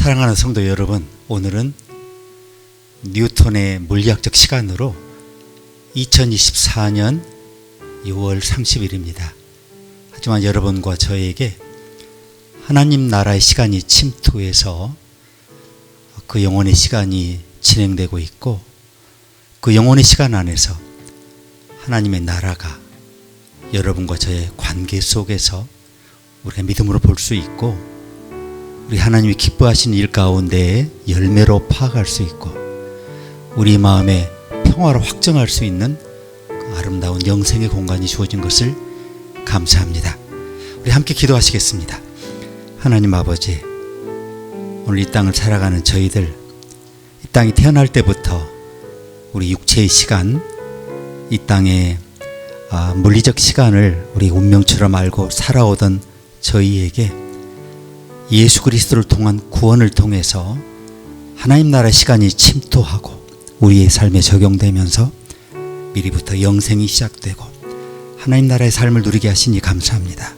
사랑하는 성도 여러분, 오늘은 뉴턴의 물리학적 시간으로 2024년 6월 30일입니다. 하지만 여러분과 저에게 하나님 나라의 시간이 침투해서 그 영혼의 시간이 진행되고 있고, 그 영혼의 시간 안에서 하나님의 나라가 여러분과 저의 관계 속에서 우리가 믿음으로 볼 수 있고, 우리 하나님이 기뻐하시는 일 가운데 열매로 파악할 수 있고, 우리 마음에 평화를 확정할 수 있는 그 아름다운 영생의 공간이 주어진 것을 감사합니다. 우리 함께 기도하시겠습니다. 하나님 아버지, 오늘 이 땅을 살아가는 저희들, 이 땅이 태어날 때부터 우리 육체의 시간, 이 땅의 물리적 시간을 우리 운명처럼 알고 살아오던 저희에게 예수 그리스도를 통한 구원을 통해서 하나님 나라의 시간이 침투하고 우리의 삶에 적용되면서 미리부터 영생이 시작되고 하나님 나라의 삶을 누리게 하시니 감사합니다.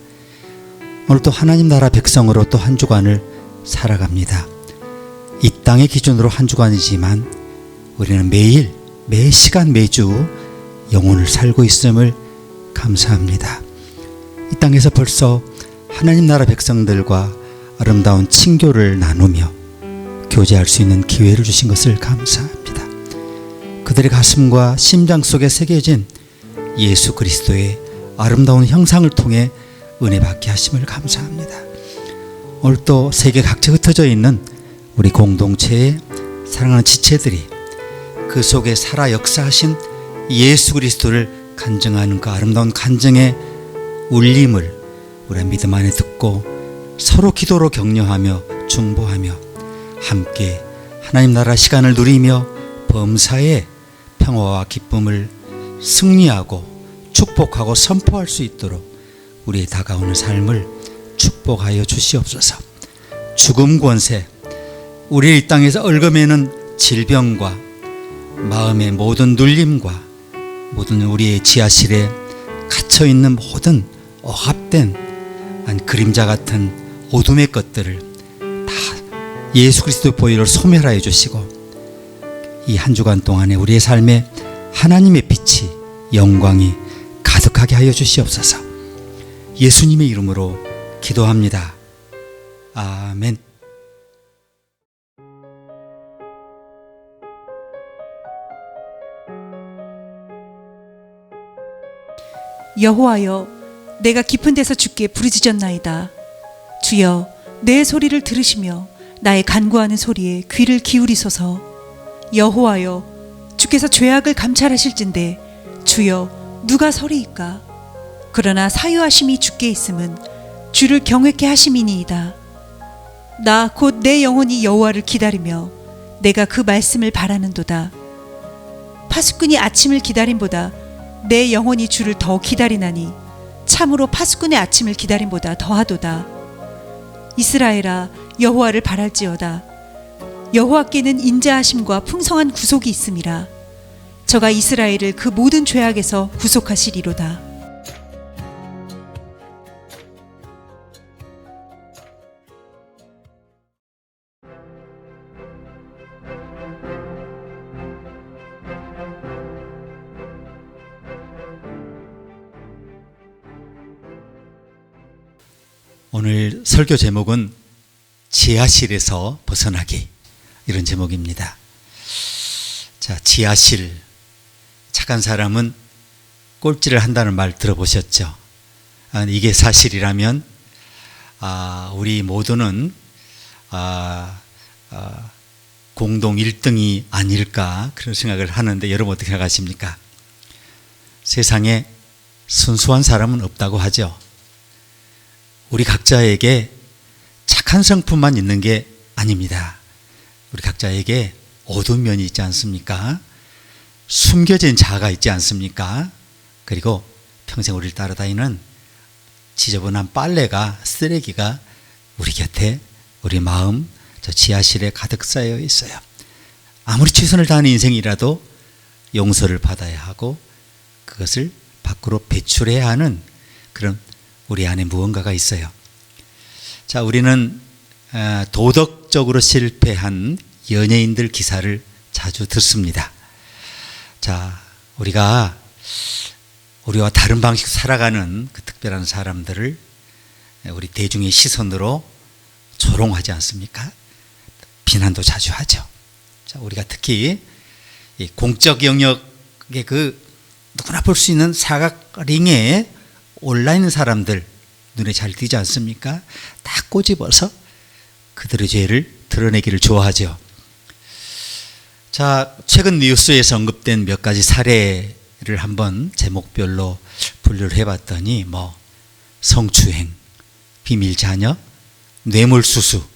오늘 또 하나님 나라 백성으로 또 한 주간을 살아갑니다. 이 땅의 기준으로 한 주간이지만 우리는 매일, 매 시간, 매주 영혼을 살고 있음을 감사합니다. 이 땅에서 벌써 하나님 나라 백성들과 아름다운 친교를 나누며 교제할 수 있는 기회를 주신 것을 감사합니다. 그들의 가슴과 심장 속에 새겨진 예수 그리스도의 아름다운 형상을 통해 은혜 받게 하심을 감사합니다. 오늘 또 세계 각지에 흩어져 있는 우리 공동체의 사랑하는 지체들이 그 속에 살아 역사하신 예수 그리스도를 간증하는 그 아름다운 간증의 울림을 우리가 믿음 안에 듣고 서로 기도로 격려하며 중보하며 함께 하나님 나라 시간을 누리며 범사의 평화와 기쁨을 승리하고 축복하고 선포할 수 있도록 우리의 다가오는 삶을 축복하여 주시옵소서. 죽음 권세, 우리 이 땅에서 얽어매는 질병과 마음의 모든 눌림과 모든 우리의 지하실에 갇혀있는 모든 억압된 그림자 같은 어둠의 것들을 다 예수 그리스도의 보혈로 소멸하여 주시고, 이 한 주간 동안에 우리의 삶에 하나님의 빛이, 영광이 가득하게 하여 주시옵소서. 예수님의 이름으로 기도합니다. 아멘. 여호와여, 내가 깊은 데서 주께 부르짖었나이다. 주여, 내 소리를 들으시며 나의 간구하는 소리에 귀를 기울이소서. 여호와여, 주께서 죄악을 감찰하실진대 주여, 누가 서리이까? 그러나 사유하심이 주께 있음은 주를 경외케 하심이니이다. 나 곧 내 영혼이 여호와를 기다리며 내가 그 말씀을 바라는도다. 파수꾼이 아침을 기다림보다 내 영혼이 주를 더 기다리나니 참으로 파수꾼의 아침을 기다림보다 더하도다. 이스라엘아, 여호와를 바랄지어다. 여호와께는 인자하심과 풍성한 구속이 있음이라. 저가 이스라엘을 그 모든 죄악에서 구속하시리로다. 오늘 설교 제목은 지하실에서 벗어나기, 이런 제목입니다. 자, 지하실. 착한 사람은 꼴찌를 한다는 말 들어보셨죠? 이게 사실이라면 우리 모두는 공동 1등이 아닐까, 그런 생각을 하는데, 여러분 어떻게 생각하십니까? 세상에 순수한 사람은 없다고 하죠. 우리 각자에게 착한 성품만 있는 게 아닙니다. 우리 각자에게 어두운 면이 있지 않습니까? 숨겨진 자아가 있지 않습니까? 그리고 평생 우리를 따라다니는 지저분한 빨래가, 쓰레기가 우리 곁에, 우리 마음, 저 지하실에 가득 쌓여 있어요. 아무리 최선을 다하는 인생이라도 용서를 받아야 하고 그것을 밖으로 배출해야 하는 그런 우리 안에 무언가가 있어요. 자, 우리는 도덕 법적으로 실패한 연예인들 기사를 자주 듣습니다. 자, 우리와 다른 방식 살아가는 그 특별한 사람들을 우리 대중의 시선으로 조롱하지 않습니까? 비난도 자주 하죠. 자, 우리가 특히 이 공적 영역의 그 누구나 볼 수 있는 사각링에 올라 있는 사람들 눈에 잘 띄지 않습니까? 다 꼬집어서 그들의 죄를 드러내기를 좋아하죠. 자, 최근 뉴스에서 언급된 몇 가지 사례를 한번 제목별로 분류를 해봤더니 성추행, 비밀자녀, 뇌물수수,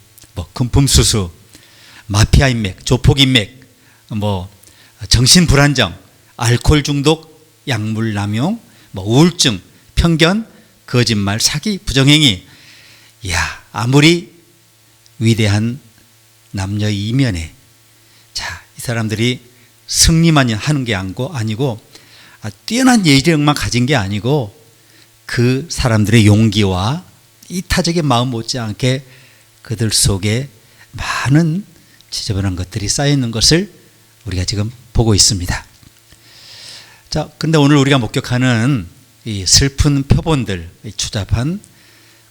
금품수수, 마피아 인맥, 조폭 인맥, 정신불안정, 알코올 중독, 약물 남용, 우울증, 편견, 거짓말, 사기, 부정행위. 이야, 아무리 위대한 남녀의 이면에 이 사람들이 승리만 하는 게 아니고 뛰어난 예의력만 가진 게 아니고 그 사람들의 용기와 이타적인 마음 못지않게 그들 속에 많은 지저분한 것들이 쌓여 있는 것을 우리가 지금 보고 있습니다. 자, 근데 오늘 우리가 목격하는 이 슬픈 표본들, 이 추잡한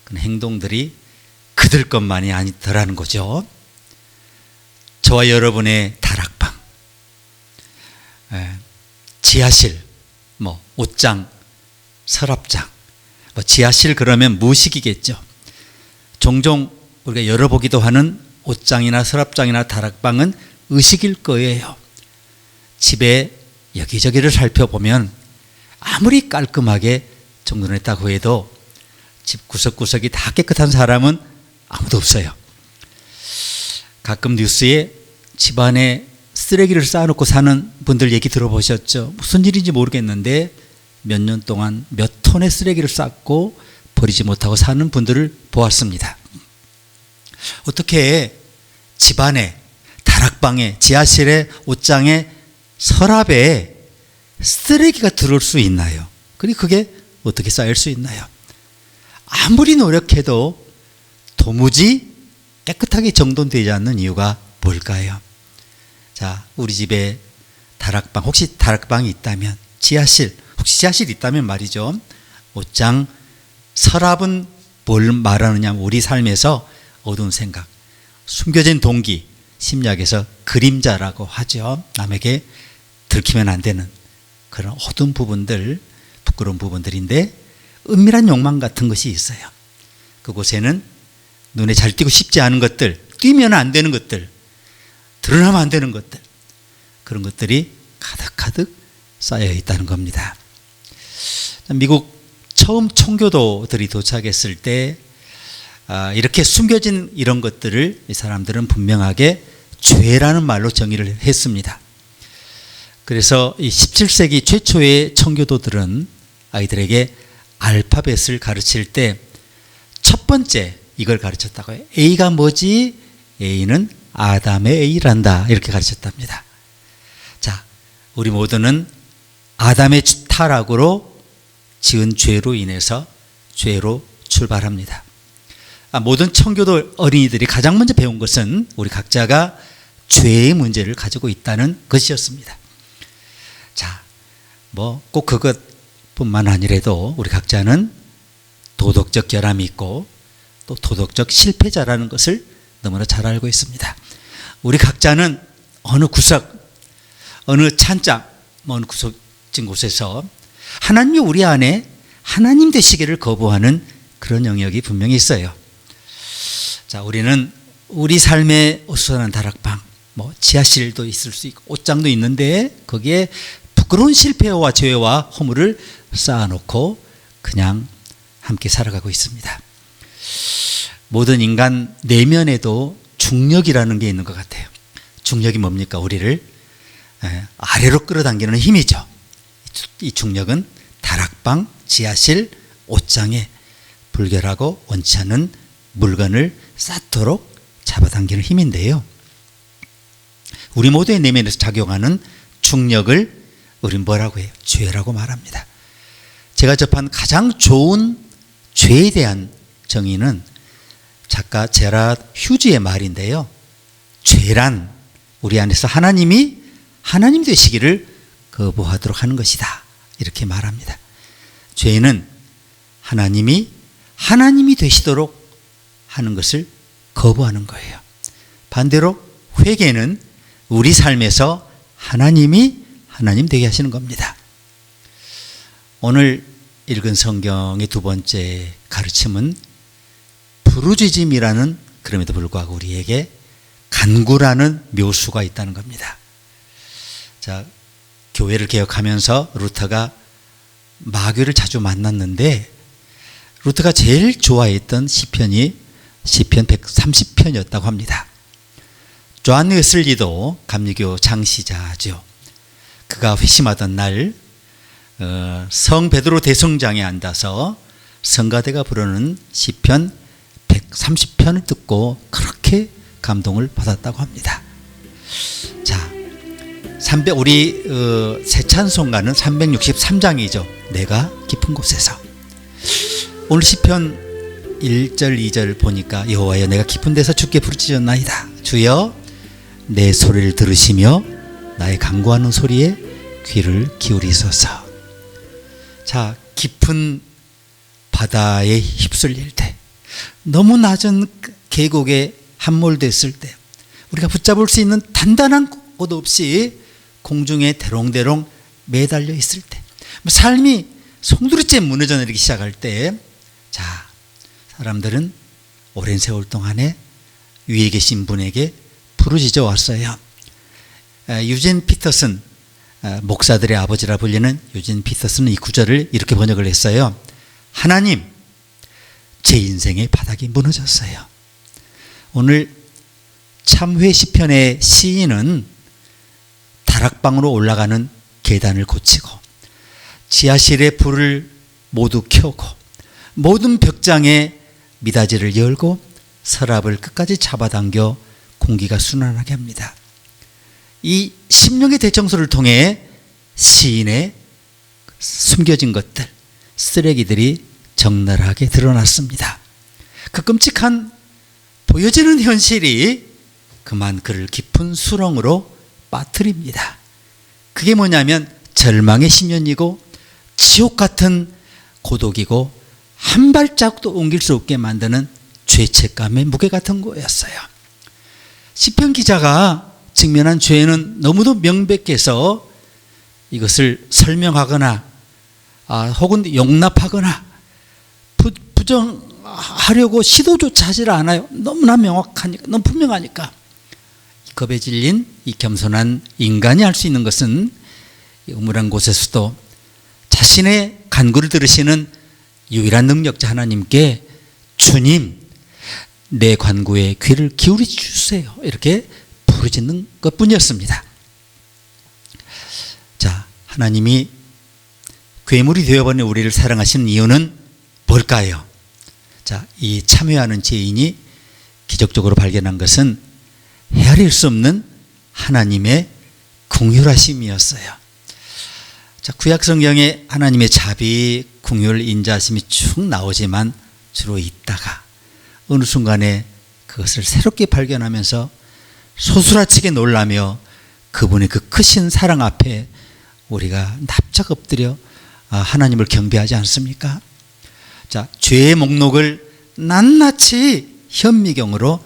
그런 행동들이 그들 것만이 아니더라는 거죠. 저와 여러분의 다락방, 지하실, 옷장, 서랍장, 지하실 그러면 무식이겠죠. 종종 우리가 열어보기도 하는 옷장이나 서랍장이나 다락방은 의식일 거예요. 집에 여기저기를 살펴보면 아무리 깔끔하게 정돈했다고 해도 집 구석구석이 다 깨끗한 사람은 아무도 없어요. 가끔 뉴스에 집안에 쓰레기를 쌓아놓고 사는 분들 얘기 들어보셨죠? 무슨 일인지 모르겠는데 몇 년 동안 몇 톤의 쓰레기를 쌓고 버리지 못하고 사는 분들을 보았습니다. 어떻게 집안에, 다락방에, 지하실에, 옷장에, 서랍에 쓰레기가 들어올 수 있나요? 그리고 그게 어떻게 쌓일 수 있나요? 아무리 노력해도 도무지 깨끗하게 정돈되지 않는 이유가 뭘까요? 자, 우리 집에 다락방, 혹시 다락방이 있다면, 혹시 지하실 있다면 말이죠. 옷장, 서랍은 뭘 말하느냐, 우리 삶에서 어두운 생각, 숨겨진 동기, 심리학에서 그림자라고 하죠. 남에게 들키면 안 되는 그런 어두운 부분들, 부끄러운 부분들인데 은밀한 욕망 같은 것이 있어요. 그곳에는 눈에 잘 띄고 싶지 않은 것들, 띄면 안 되는 것들, 드러나면 안 되는 것들, 그런 것들이 가득가득 쌓여 있다는 겁니다. 미국 처음 청교도들이 도착했을 때 이렇게 숨겨진 이런 것들을 이 사람들은 분명하게 죄라는 말로 정의를 했습니다. 그래서 이 17세기 최초의 청교도들은 아이들에게 알파벳을 가르칠 때 첫 번째 이걸 가르쳤다고 해요. A가 뭐지? A는 아담의 A란다. 이렇게 가르쳤답니다. 자, 우리 모두는 아담의 타락으로 지은 죄로 인해서 죄로 출발합니다. 모든 청교도 어린이들이 가장 먼저 배운 것은 우리 각자가 죄의 문제를 가지고 있다는 것이었습니다. 자, 꼭 그것뿐만 아니라도 우리 각자는 도덕적 결함이 있고 또 도덕적 실패자라는 것을 너무나 잘 알고 있습니다. 우리 각자는 어느 구석, 어느 찬장, 어느 구석진 곳에서 하나님이 우리 안에 하나님 되시기를 거부하는 그런 영역이 분명히 있어요. 자, 우리는 우리 삶의 어수선한 다락방, 지하실도 있을 수 있고 옷장도 있는데 거기에 부끄러운 실패와 죄와 허물을 쌓아놓고 그냥 함께 살아가고 있습니다. 모든 인간 내면에도 중력이라는 게 있는 것 같아요. 중력이 뭡니까? 우리를 아래로 끌어당기는 힘이죠. 이 중력은 다락방, 지하실, 옷장에 불결하고 원치 않는 물건을 쌓도록 잡아당기는 힘인데요. 우리 모두의 내면에서 작용하는 중력을 우린 뭐라고 해요? 죄라고 말합니다. 제가 접한 가장 좋은 죄에 대한 정의는 작가 제라드 휴즈의 말인데요. 죄란 우리 안에서 하나님 되시기를 거부하도록 하는 것이다. 이렇게 말합니다. 죄는 하나님이 되시도록 하는 것을 거부하는 거예요. 반대로 회개는 우리 삶에서 하나님 되게 하시는 겁니다. 오늘 읽은 성경의 두 번째 가르침은 부르짖음이라는, 그럼에도 불구하고 우리에게 간구라는 묘수가 있다는 겁니다. 자, 교회를 개혁하면서 루터가 마귀를 자주 만났는데 루터가 제일 좋아했던 시편이 시편 130편이었다고 합니다. 조한 웨슬리도 감리교 창시자죠. 그가 회심하던 날 성 베드로 대성장에 앉아서 성가대가 부르는 시편 130편을 듣고 그렇게 감동을 받았다고 합니다. 자, 우리 새 찬송가는 363장이죠. 내가 깊은 곳에서. 오늘 시편 1절 2절 보니까 여호와여 내가 깊은 데서 주께 부르짖었나이다. 주여 내 소리를 들으시며 나의 간구하는 소리에 귀를 기울이소서. 자, 깊은 바다에 휩쓸릴 때, 너무 낮은 계곡에 함몰됐을 때, 우리가 붙잡을 수 있는 단단한 곳 없이 공중에 대롱대롱 매달려 있을 때, 삶이 송두리째 무너져 내리기 시작할 때, 자, 사람들은 오랜 세월 동안에 위에 계신 분에게 부르짖어 왔어요. 유진 피터슨, 목사들의 아버지라 불리는 유진 피터슨은 이 구절을 이렇게 번역을 했어요. 하나님, 제 인생의 바닥이 무너졌어요. 오늘 참회 시편의 시인은 다락방으로 올라가는 계단을 고치고 지하실의 불을 모두 켜고 모든 벽장에 미닫이를 열고 서랍을 끝까지 잡아당겨 공기가 순환하게 합니다. 이 심령의 대청소를 통해 시인의 숨겨진 것들, 쓰레기들이 적나라하게 드러났습니다. 그 끔찍한 보여지는 현실이 그만 그를 깊은 수렁으로 빠뜨립니다. 그게 뭐냐면 절망의 심연이고 지옥 같은 고독이고 한 발자국도 옮길 수 없게 만드는 죄책감의 무게 같은 거였어요. 시편 기자가 직면한 죄는 너무도 명백해서 이것을 설명하거나 혹은 용납하거나 부정하려고 시도조차 하질 않아요. 너무나 명확하니까, 너무 분명하니까. 겁에 질린 이 겸손한 인간이 할 수 있는 것은 이 음울한 곳에서도 자신의 간구를 들으시는 유일한 능력자 하나님께 주님, 내 간구에 귀를 기울여 주세요. 이렇게 부르짖는 것뿐이었습니다. 자, 하나님이 괴물이 되어버린 우리를 사랑하시는 이유는 뭘까요? 자, 이 참회하는 죄인이 기적적으로 발견한 것은 헤아릴 수 없는 하나님의 긍휼하심이었어요. 자, 구약 성경에 하나님의 자비, 긍휼, 인자하심이 쭉 나오지만 주로 있다가 어느 순간에 그것을 새롭게 발견하면서 소스라치게 놀라며 그분의 그 크신 사랑 앞에 우리가 납작 엎드려 하나님을 경배하지 않습니까? 자, 죄의 목록을 낱낱이 현미경으로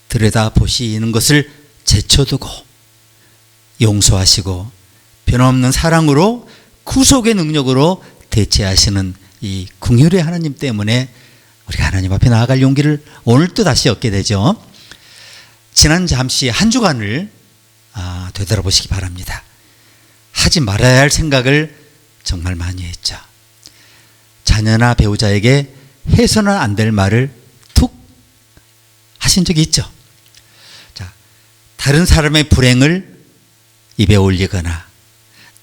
들여다보시는 것을 제쳐두고 용서하시고 변함없는 사랑으로 구속의 능력으로 대체하시는 이 긍휼의 하나님 때문에 우리가 하나님 앞에 나아갈 용기를 오늘 또 다시 얻게 되죠. 지난 잠시 한 주간을 되돌아보시기 바랍니다. 하지 말아야 할 생각을 정말 많이 했죠. 자녀나 배우자에게 해서는 안 될 말을 툭 하신 적이 있죠. 자, 다른 사람의 불행을 입에 올리거나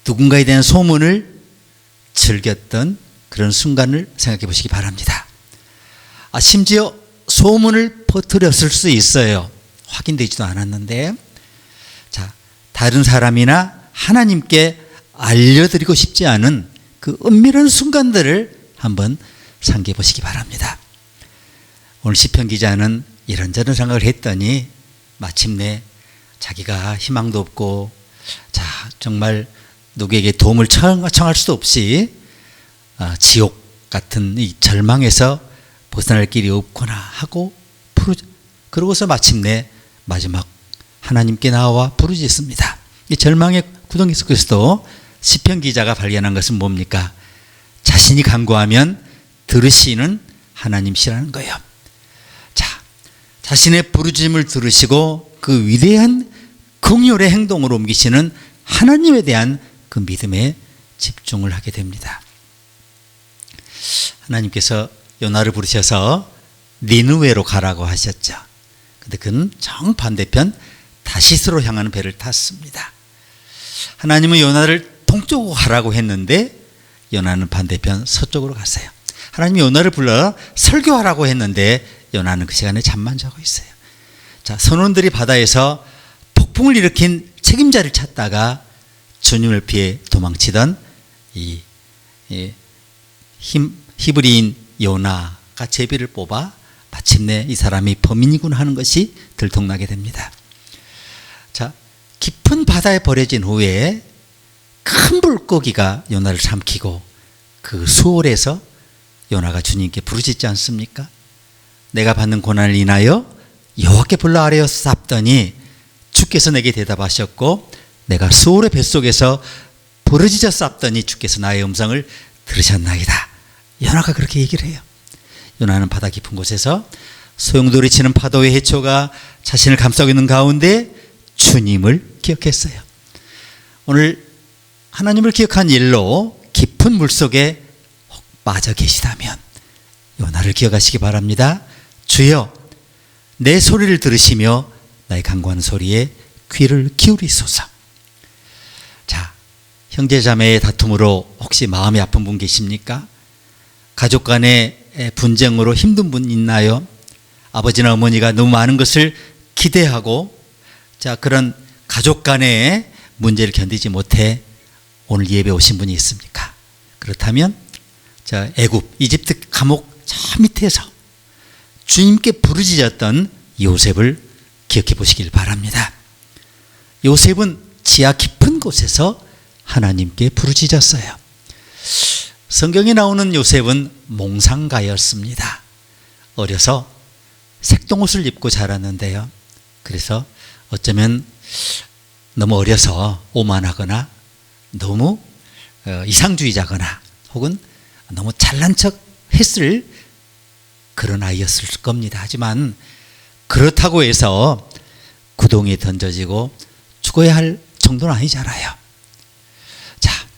누군가에 대한 소문을 즐겼던 그런 순간을 생각해 보시기 바랍니다. 심지어 소문을 퍼뜨렸을 수 있어요. 확인되지도 않았는데, 자, 다른 사람이나 하나님께 알려드리고 싶지 않은 그 은밀한 순간들을 한번 상기해 보시기 바랍니다. 오늘 시편 기자는 이런저런 생각을 했더니 마침내 자기가 희망도 없고 자 정말 누구에게 도움을 청할 수도 없이 지옥 같은 이 절망에서 벗어날 길이 없구나 하고 그러고서 마침내 마지막 하나님께 나와 부르짖습니다. 이 절망의 구덩이 속에서도 시편 기자가 발견한 것은 뭡니까? 자신이 간구하면 들으시는 하나님이시라는 거예요. 자, 자신의 부르짖음을 들으시고 그 위대한 긍휼의 행동으로 옮기시는 하나님에 대한 그 믿음에 집중을 하게 됩니다. 하나님께서 요나를 부르셔서 니느웨로 가라고 하셨죠. 근데 그는 정반대편 다시스로 향하는 배를 탔습니다. 하나님은 요나를 동쪽으로 가라고 했는데 요나는 반대편 서쪽으로 갔어요. 하나님이 요나를 불러 설교하라고 했는데 요나는 그 시간에 잠만 자고 있어요. 자, 선원들이 바다에서 폭풍을 일으킨 책임자를 찾다가 주님을 피해 도망치던 이 히브리인 요나가 제비를 뽑아 마침내 이 사람이 범인이구나 하는 것이 들통나게 됩니다. 자, 깊은 바다에 버려진 후에 큰 물고기가 요나를 삼키고 그 수월에서 요나가 주님께 부르짖지 않습니까? 내가 받는 고난을 인하여 여호와께 불러 아뢰어 쌉더니 주께서 내게 대답하셨고 내가 수월의 뱃속에서 부르짖어 쌉더니 주께서 나의 음성을 들으셨나이다. 요나가 그렇게 얘기를 해요. 요나는 바다 깊은 곳에서 소용돌이 치는 파도의 해초가 자신을 감싸고 있는 가운데 주님을 기억했어요. 오늘 하나님을 기억한 일로 깊은 물속에 빠져 계시다면 요나를 기억하시기 바랍니다. 주여 내 소리를 들으시며 나의 간구하는 소리에 귀를 기울이소서. 자, 형제자매의 다툼으로 혹시 마음이 아픈 분 계십니까? 가족 간의 분쟁으로 힘든 분 있나요? 아버지나 어머니가 너무 많은 것을 기대하고 자 그런 가족 간의 문제를 견디지 못해 오늘 예배 오신 분이 있습니까? 그렇다면 자 애굽 이집트 감옥 저 밑에서 주님께 부르짖었던 요셉을 기억해 보시길 바랍니다. 요셉은 지하 깊은 곳에서 하나님께 부르짖었어요. 성경에 나오는 요셉은 몽상가였습니다. 어려서 색동옷을 입고 자랐는데요. 그래서 어쩌면 너무 어려서 오만하거나 너무 이상주의자거나 혹은 너무 잘난 척 했을 그런 아이였을 겁니다. 하지만 그렇다고 해서 구덩이에 던져지고 죽어야 할 정도는 아니잖아요. 자,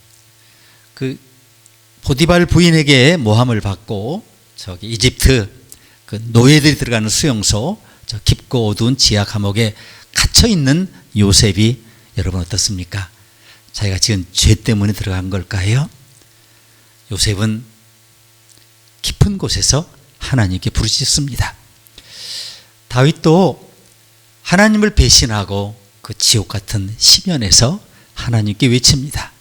그 보디발 부인에게 모함을 받고 저기 이집트 그 노예들이 들어가는 수용소 저 깊고 어두운 지하 감옥에 갇혀 있는 요셉이 여러분 어떻습니까? 자기가 지은 죄 때문에 들어간 걸까요? 요셉은 깊은 곳에서 하나님께 부르짖습니다. 다윗도 하나님을 배신하고 그 지옥 같은 시면에서 하나님께 외칩니다.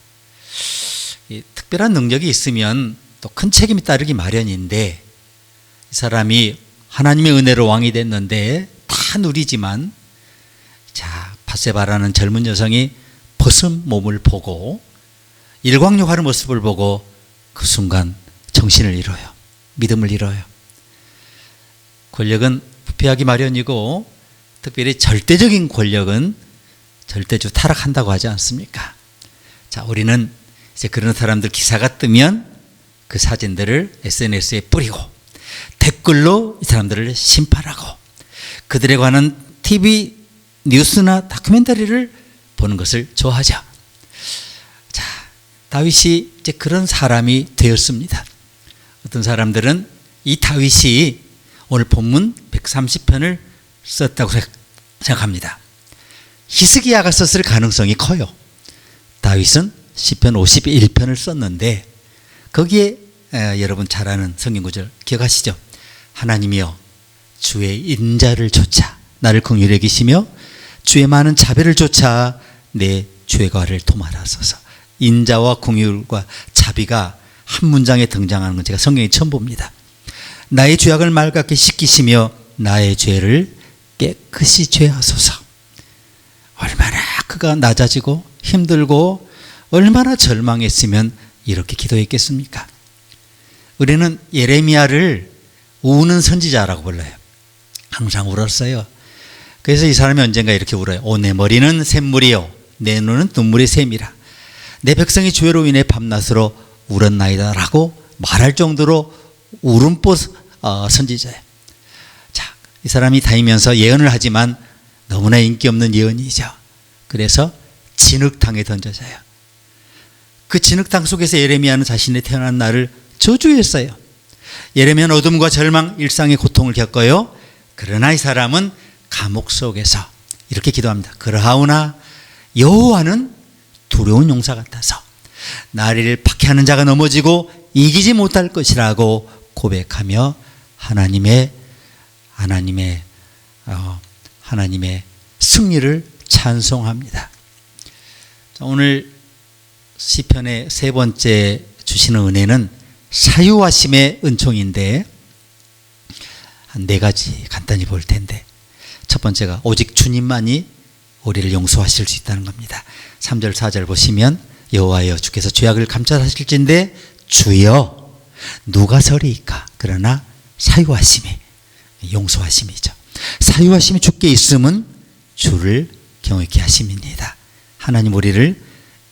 특별한 능력이 있으면 또 큰 책임이 따르기 마련인데 이 사람이 하나님의 은혜로 왕이 됐는데 다 누리지만 자 바세바라는 젊은 여성이 벗은 몸을 보고 일광욕하는 모습을 보고 그 순간 정신을 잃어요. 믿음을 잃어요. 권력은 부패하기 마련이고 특별히 절대적인 권력은 절대주 타락한다고 하지 않습니까? 자, 우리는 이제 그런 사람들 기사가 뜨면 그 사진들을 SNS에 뿌리고 댓글로 이 사람들을 심판하고 그들에 관한 TV 뉴스나 다큐멘터리를 보는 것을 좋아하죠. 자, 다윗이 이제 그런 사람이 되었습니다. 어떤 사람들은 이 다윗이 오늘 본문 130편을 썼다고 생각합니다. 히스기야가 썼을 가능성이 커요. 다윗은 시편 51편을 썼는데 거기에 여러분 잘 아는 성경 구절 기억하시죠? 하나님이여 주의 인자를 좇아 나를 긍휼히 여기시며 주의 많은 자비를 좇아 내 죄과를 도말하소서. 인자와 긍휼과 자비가 한 문장에 등장하는 건 제가 성경에 처음 봅니다. 나의 죄악을 맑게 씻기시며 나의 죄를 깨끗이 죄하소서. 얼마나 그가 낮아지고 힘들고 얼마나 절망했으면 이렇게 기도했겠습니까? 우리는 예레미야를 우는 선지자라고 불러요. 항상 울었어요. 그래서 이 사람이 언젠가 이렇게 울어요. 오, 내 머리는 샘물이요 내 눈은 눈물의 샘이라. 내 백성이 죄로 인해 밤낮으로 울었나이다 라고 말할 정도로 울음보 선지자예요. 자, 이 사람이 다니면서 예언을 하지만 너무나 인기 없는 예언이죠. 그래서 진흙탕에 던져져요. 그 진흙탕 속에서 예레미야는 자신의 태어난 날을 저주했어요. 예레미야는 어둠과 절망, 일상의 고통을 겪어요. 그러나 이 사람은 감옥 속에서 이렇게 기도합니다. 그러하오나 여호와는 두려운 용사 같아서 나를 박해하는 자가 넘어지고 이기지 못할 것이라고 고백하며 하나님의 승리를 찬송합니다. 오늘 시편의 세 번째 주시는 은혜는 사유하심의 은총인데 한 네 가지 간단히 볼 텐데, 첫 번째가 오직 주님만이 우리를 용서하실 수 있다는 겁니다. 3절 4절 보시면 여호와여 주께서 죄악을 감찰하실진데 주여 누가 서리이까. 그러나 사유하심이 용서하심이죠. 사유하심이 주께 있음은 주를 경외케 하심입니다. 하나님 우리를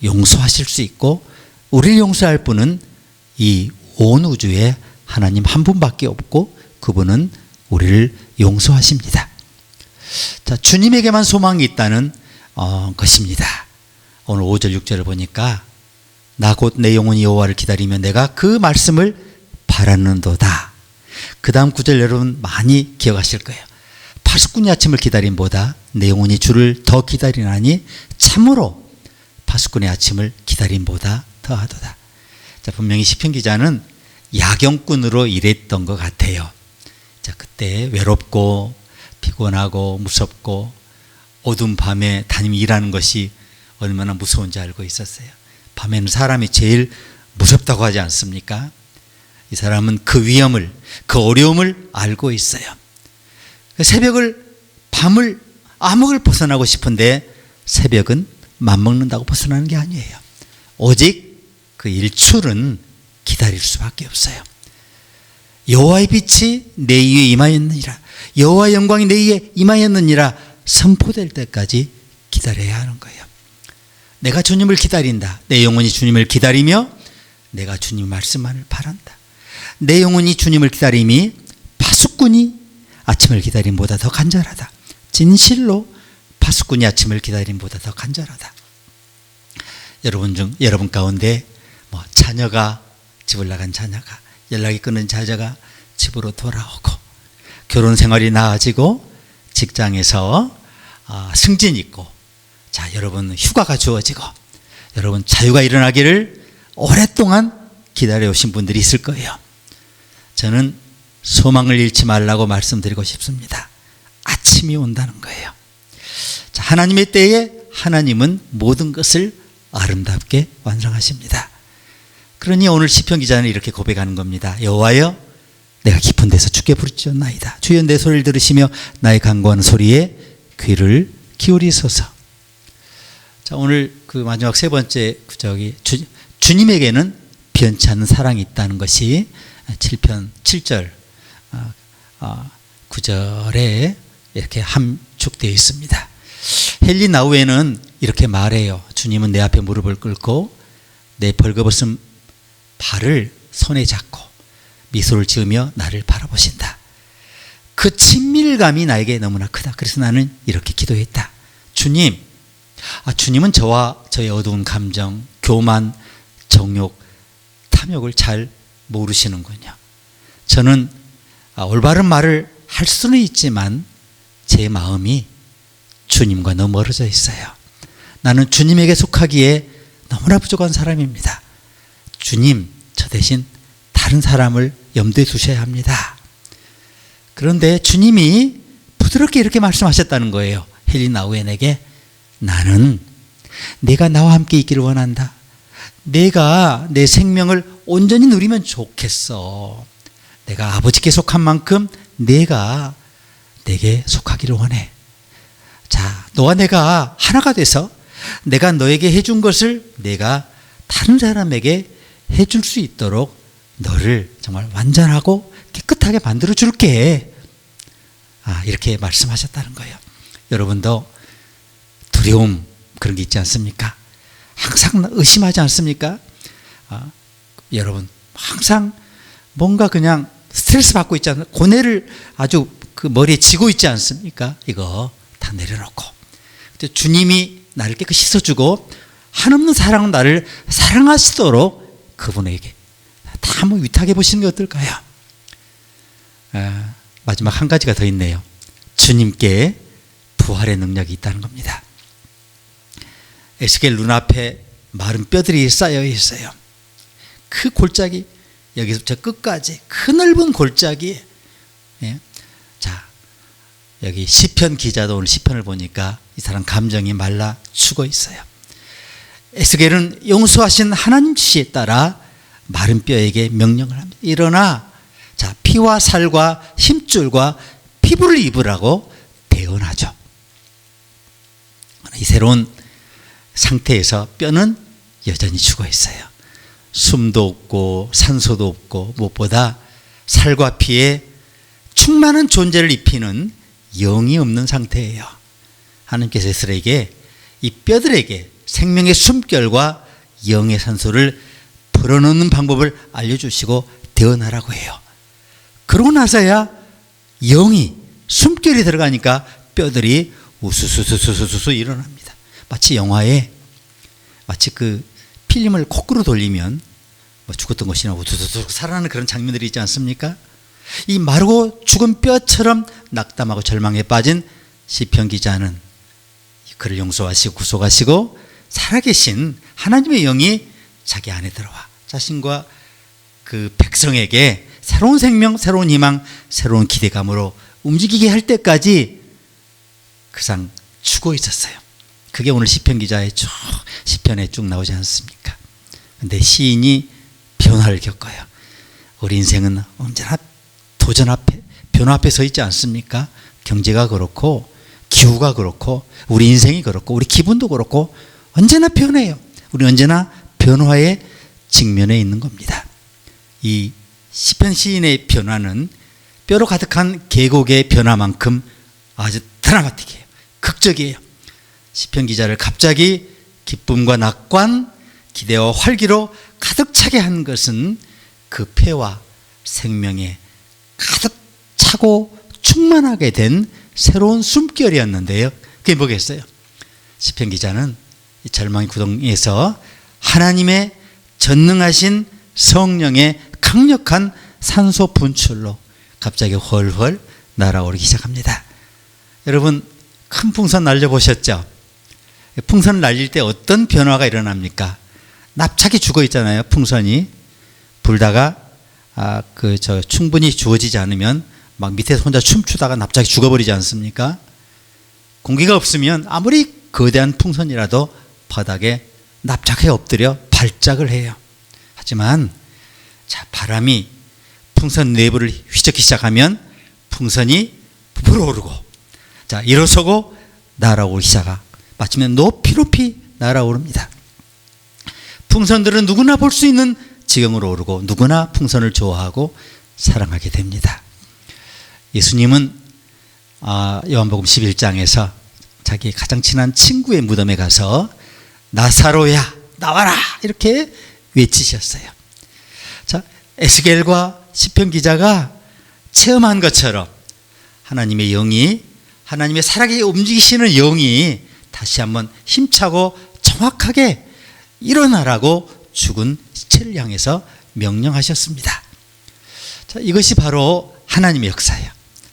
용서하실 수 있고 우리를 용서할 분은 이 온 우주에 하나님 한 분밖에 없고 그분은 우리를 용서하십니다. 자, 주님에게만 소망이 있다는 것입니다. 오늘 5절 6절을 보니까 나 곧 내 영혼이 여호와를 기다리며 내가 그 말씀을 바라는도다. 그 다음 9절 여러분 많이 기억하실 거예요. 파수꾼이 아침을 기다림보다 내 영혼이 주를 더 기다리나니 참으로 파수꾼의 아침을 기다림보다 더하도다. 자, 분명히 시편 기자는 야경꾼으로 일했던 것 같아요. 자, 그때 외롭고 피곤하고 무섭고 어두운 밤에 다니며 일하는 것이 얼마나 무서운지 알고 있었어요. 밤에는 사람이 제일 무섭다고 하지 않습니까? 이 사람은 그 위험을, 그 어려움을 알고 있어요. 밤을 암흑을 벗어나고 싶은데 새벽은 맘먹는다고 벗어나는 게 아니에요. 오직 그 일출은 기다릴 수밖에 없어요. 여호와의 빛이 내 위에 임하였느니라, 여호와의 영광이 내 위에 임하였느니라 선포될 때까지 기다려야 하는 거예요. 내가 주님을 기다린다. 내 영혼이 주님을 기다리며 내가 주님 말씀만을 바란다. 내 영혼이 주님을 기다림이 파수꾼이 아침을 기다림보다 더 간절하다. 진실로 파수꾼이 아침을 기다림보다 더 간절하다. 여러분 가운데 자녀가 집을 나간 자녀가, 연락이 끊은 자녀가 집으로 돌아오고, 결혼 생활이 나아지고 직장에서 승진 있고, 자, 여러분 휴가가 주어지고 여러분 자유가 일어나기를 오랫동안 기다려오신 분들이 있을 거예요. 저는 소망을 잃지 말라고 말씀드리고 싶습니다. 아침이 온다는 거예요. 자, 하나님의 때에 하나님은 모든 것을 아름답게 완성하십니다. 그러니 오늘 시편 기자는 이렇게 고백하는 겁니다. 여호와여 내가 깊은 데서 주께 부르짖었나이다. 주여 내 소리를 들으시며 나의 간구하는 소리에 귀를 기울이소서. 자, 오늘 그 마지막 세 번째 주님에게는 변치 않는 사랑이 있다는 것이 7편 7절 9절에 이렇게 함축되어 있습니다. 헨리 나우에는 이렇게 말해요. 주님은 내 앞에 무릎을 꿇고 내 벌거벗은 발을 손에 잡고 미소를 지으며 나를 바라보신다. 그 친밀감이 나에게 너무나 크다. 그래서 나는 이렇게 기도했다. 주님은 저와 저의 어두운 감정, 교만, 정욕, 탐욕을 잘 모르시는군요. 저는 올바른 말을 할 수는 있지만 제 마음이 주님과 너무 멀어져 있어요. 나는 주님에게 속하기에 너무나 부족한 사람입니다. 주님, 저 대신 다른 사람을 염두에 두셔야 합니다. 그런데 주님이 부드럽게 이렇게 말씀하셨다는 거예요. 헨리 나우엔에게 나는 내가 나와 함께 있기를 원한다. 내가 내 생명을 온전히 누리면 좋겠어. 내가 아버지께 속한 만큼 내가 내게 속하기를 원해. 자, 너와 내가 하나가 돼서 내가 너에게 해준 것을 내가 다른 사람에게 해줄 수 있도록 너를 정말 완전하고 깨끗하게 만들어 줄게. 이렇게 말씀하셨다는 거예요. 여러분도 두려움 그런 게 있지 않습니까? 항상 의심하지 않습니까? 여러분 항상 뭔가 그냥 스트레스 받고 있지 않습니까? 고뇌를 아주 그 머리에 지고 있지 않습니까? 이거 다 내려놓고 주님이 나를 깨끗이 씻어주고 한없는 사랑은 나를 사랑하시도록 그분에게 다 한번 위탁해 보시는 게 어떨까요? 마지막 한 가지가 더 있네요. 주님께 부활의 능력이 있다는 겁니다. 에스겔 눈앞에 마른 뼈들이 쌓여 있어요. 그 골짜기 여기서부터 끝까지 그 넓은 골짜기. 자, 여기 시편 기자도 오늘 시편을 보니까 이 사람 감정이 말라 죽어 있어요. 에스겔은 용서하신 하나님 지시에 따라 마른 뼈에게 명령을 합니다. 일어나 자 피와 살과 힘줄과 피부를 입으라고 대언하죠. 이 새로운 상태에서 뼈는 여전히 죽어 있어요. 숨도 없고 산소도 없고 무엇보다 살과 피에 충만한 존재를 입히는 영이 없는 상태예요. 하나님께서 이스라엘에게 이 뼈들에게 생명의 숨결과 영의 산소를 불어넣는 방법을 알려주시고 대언하라고 해요. 그러고 나서야 영이 숨결이 들어가니까 뼈들이 우수수수수수수 일어납니다. 마치 영화에 마치 그 필름을 거꾸로 돌리면 죽었던 것이나 우수수수 살아나는 그런 장면들이 있지 않습니까? 이 마르고 죽은 뼈처럼 낙담하고 절망에 빠진 시편 기자는 그를 용서하시고 구속하시고 살아계신 하나님의 영이 자기 안에 들어와 자신과 그 백성에게 새로운 생명, 새로운 희망, 새로운 기대감으로 움직이게 할 때까지 그상 죽어 있었어요. 그게 오늘 시편 기자의 시편에 쭉 나오지 않습니까? 근데 시인이 변화를 겪어요. 우리 인생은 언제나 도전 앞에, 변화 앞에 서 있지 않습니까? 경제가 그렇고 기후가 그렇고 우리 인생이 그렇고 우리 기분도 그렇고 언제나 변해요. 우리 언제나 변화에 직면해 있는 겁니다. 이 시편 시인의 변화는 뼈로 가득한 계곡의 변화만큼 아주 드라마틱해요. 극적이에요. 시편 기자를 갑자기 기쁨과 낙관, 기대와 활기로 가득 차게 한 것은 그 폐와 생명에 가득 차고 충만하게 된 새로운 숨결이었는데요. 그게 뭐겠어요? 시편 기자는 이 절망의 구덩이에서 하나님의 전능하신 성령의 강력한 산소 분출로 갑자기 훨훨 날아오르기 시작합니다. 여러분 큰 풍선 날려보셨죠? 풍선 날릴 때 어떤 변화가 일어납니까? 납작이 죽어 있잖아요. 풍선이 불다가 충분히 주어지지 않으면 막 밑에서 혼자 춤추다가 납작이 죽어버리지 않습니까? 공기가 없으면 아무리 거대한 풍선이라도 바닥에 납작하게 엎드려 발작을 해요. 하지만 바람이 풍선 내부를 휘젓기 시작하면 풍선이 불어오르고 일어서고 날아오르기 시작하고 마침내 높이 높이 날아오릅니다. 풍선들은 누구나 볼 수 있는 지경으로 오르고 누구나 풍선을 좋아하고 사랑하게 됩니다. 예수님은 요한복음 11장에서 자기 가장 친한 친구의 무덤에 가서 나사로야 나와라 이렇게 외치셨어요. 에스겔과 시편 기자가 체험한 것처럼 하나님의 영이 하나님의 살아계게 움직이시는 영이 다시 한번 힘차고 정확하게 일어나라고 죽은 시체를 향해서 명령하셨습니다. 이것이 바로 하나님의 역사예요.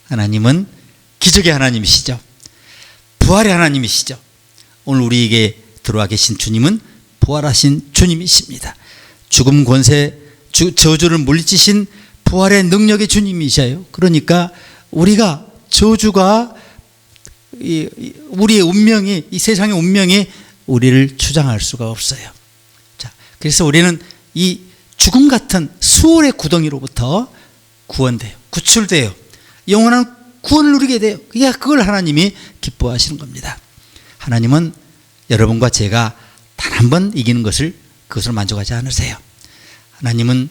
하나님은 기적의 하나님이시죠. 부활의 하나님이시죠. 오늘 우리에게 들어와 계신 주님은 부활하신 주님이십니다. 죽음 권세 저주를 물리치신 부활의 능력의 주님이셔요. 그러니까 우리가 저주가 우리의 운명이 이 세상의 운명이 우리를 주장할 수가 없어요. 그래서 우리는 이 죽음 같은 수월의 구덩이로부터 구원돼요. 구출돼요. 영원한 구원을 누리게 돼요. 그걸 하나님이 기뻐하시는 겁니다. 하나님은 여러분과 제가 단 한 번 이기는 그것을 만족하지 않으세요. 하나님은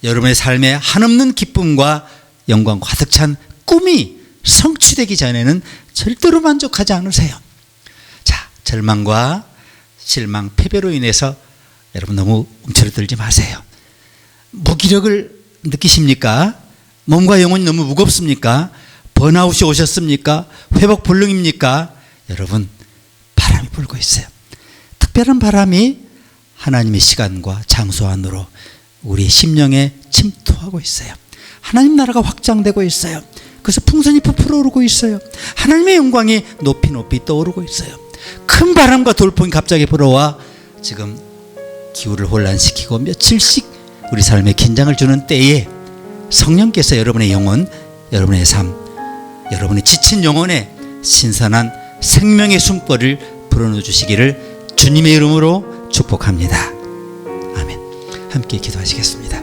여러분의 삶에 한없는 기쁨과 영광 가득 찬 꿈이 성취되기 전에는 절대로 만족하지 않으세요. 자, 절망과 실망, 패배로 인해서 여러분 너무 움츠러들지 마세요. 무기력을 느끼십니까? 몸과 영혼이 너무 무겁습니까? 번아웃이 오셨습니까? 회복 불능입니까? 여러분, 바람이 불고 있어요. 특별한 바람이 하나님의 시간과 장소 안으로 우리 심령에 침투하고 있어요. 하나님 나라가 확장되고 있어요. 그래서 풍선이 부풀어 오르고 있어요. 하나님의 영광이 높이 높이 떠오르고 있어요. 큰 바람과 돌풍이 갑자기 불어와 지금 기후를 혼란시키고 며칠씩 우리 삶에 긴장을 주는 때에 성령께서 여러분의 영혼, 여러분의 삶, 여러분의 지친 영혼에 신선한 생명의 숨결을 불어넣어 주시기를 주님의 이름으로 축복합니다. 아멘. 함께 기도하시겠습니다.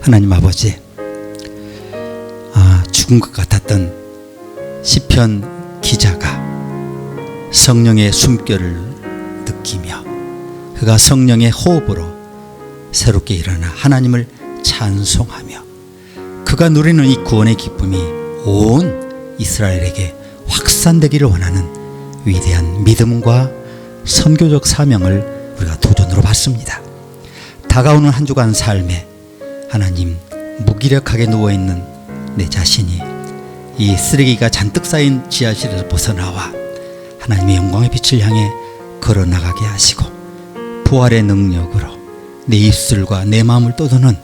하나님 아버지, 죽은 것 같았던 시편 기자가 성령의 숨결을 느끼며 그가 성령의 호흡으로 새롭게 일어나 하나님을 찬송하며 그가 누리는 이 구원의 기쁨이 온 이스라엘에게 확산되기를 원하는 위대한 믿음과 선교적 사명을 우리가 도전으로 받습니다. 다가오는 한 주간 삶에 하나님, 무기력하게 누워있는 내 자신이 이 쓰레기가 잔뜩 쌓인 지하실에서 벗어나와 하나님의 영광의 빛을 향해 걸어나가게 하시고 부활의 능력으로 내 입술과 내 마음을 떠도는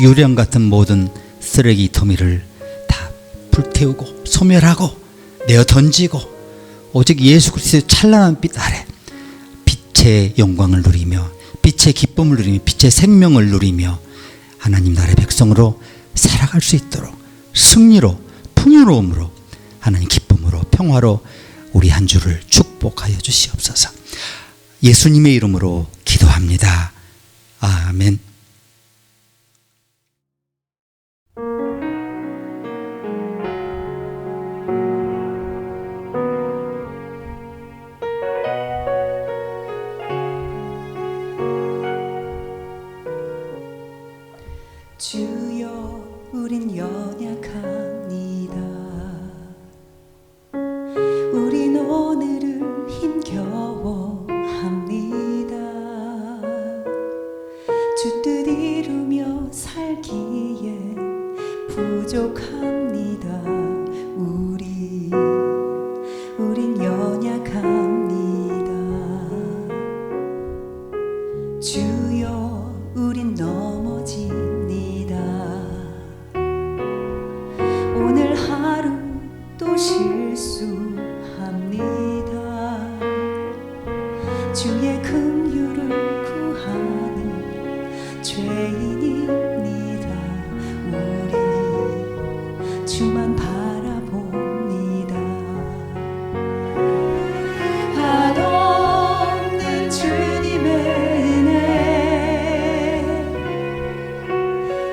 유령 같은 모든 쓰레기 더미를 다 불태우고 소멸하고 내어 던지고 오직 예수 그리스도의 찬란한 빛 아래 빛의 영광을 누리며 빛의 기쁨을 누리며 빛의 생명을 누리며 하나님 나라의 백성으로 살아갈 수 있도록 승리로 풍요로움으로 하나님 기쁨으로 평화로 우리 한 주를 축복하여 주시옵소서. 예수님의 이름으로 기도합니다. 아멘. 주여, 우린 연약합니다. 우린 오늘을 힘겨워합니다. 주 뜻 이루며 살기에 부족합니다. 우린 연약합니다. 주여, 우린 넘어집니다. 오늘 하루 또 실수합니다. 주의 긍휼을 구하는 죄인입니다. 우리 주만 바라봅니다. 한없는 주님의 은혜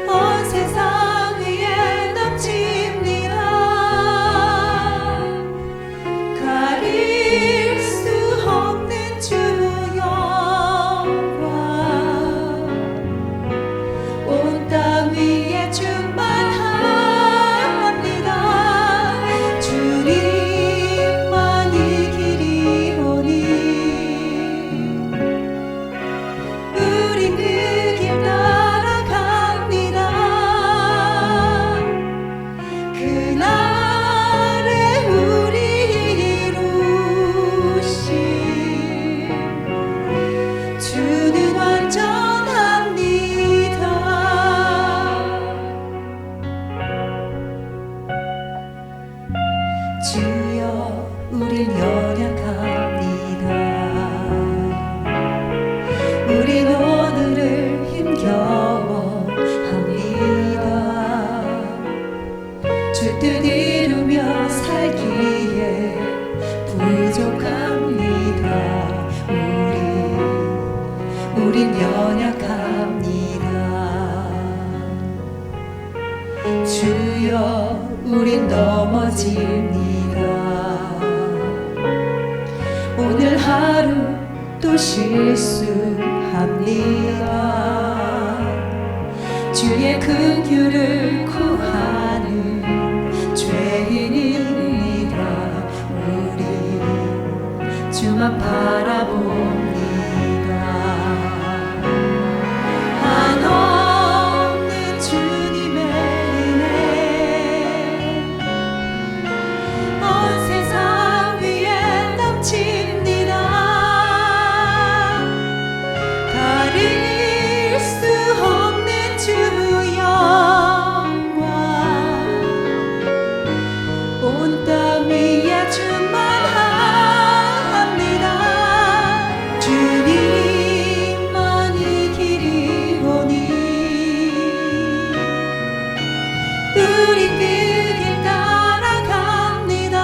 온 세상 위에 넘칩니다. 가릴 수 없는 주 영광 온 땅 위에 충만합니다. 주님만 이 길이오니 우린 그 길 따라갑니다. 그날에 우리 이루신 주는 완전합니다. 주여, 우린 연약합니다. 우린 오늘을 힘겨워합니다. 주 뜻 이루며 살기에 부족합니다. 우린 연약합니다. 우린 넘어집니다. 오늘 하루 또 실수합니다. 주의 긍휼을 구하는 죄인입니다. 우리 주만 바라봅니다. 한없는 주님의 은혜 온 세상 위에 넘칩니다. 가릴 수 없는 주 영광 온 땅 위에 충만합니다. 주님만이 길이오니 우리 그 길 따라갑니다.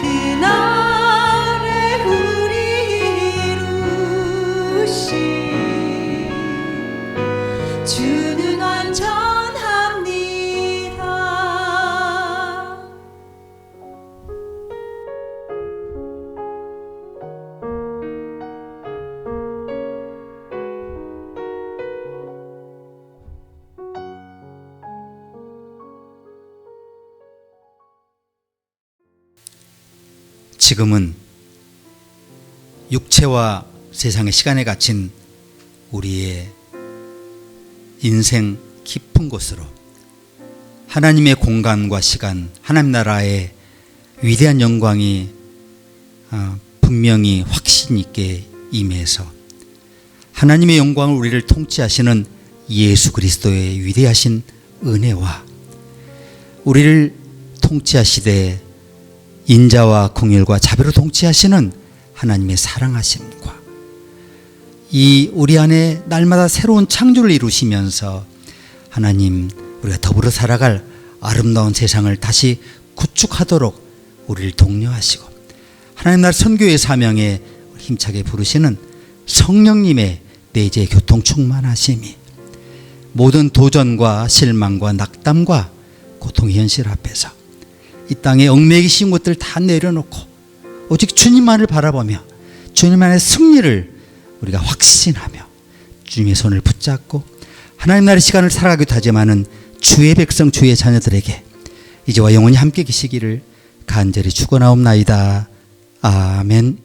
그날에 우리 이루신 주는 완전합니다. 지금은 육체와 세상의 시간에 갇힌 우리의 인생 깊은 곳으로 하나님의 공간과 시간, 하나님 나라의 위대한 영광이 분명히 확신 있게 임해서 하나님의 영광을 우리를 통치하시는 예수 그리스도의 위대하신 은혜와 우리를 통치하시되 인자와 긍휼과 자비로 통치하시는 하나님의 사랑하심과 이 우리 안에 날마다 새로운 창조를 이루시면서 하나님 우리가 더불어 살아갈 아름다운 세상을 다시 구축하도록 우리를 독려하시고 하나님 나라 선교의 사명에 힘차게 부르시는 성령님의 내재 교통 충만하심이 모든 도전과 실망과 낙담과 고통의 현실 앞에서 이 땅에 얽매이신 것들을 다 내려놓고 오직 주님만을 바라보며 주님만의 승리를 우리가 확신하며 주님의 손을 붙잡고 하나님 나라의 시간을 살아가기도 하지만은 주의 백성 주의 자녀들에게 이제와 영원히 함께 계시기를 간절히 축원하옵나이다. 아멘.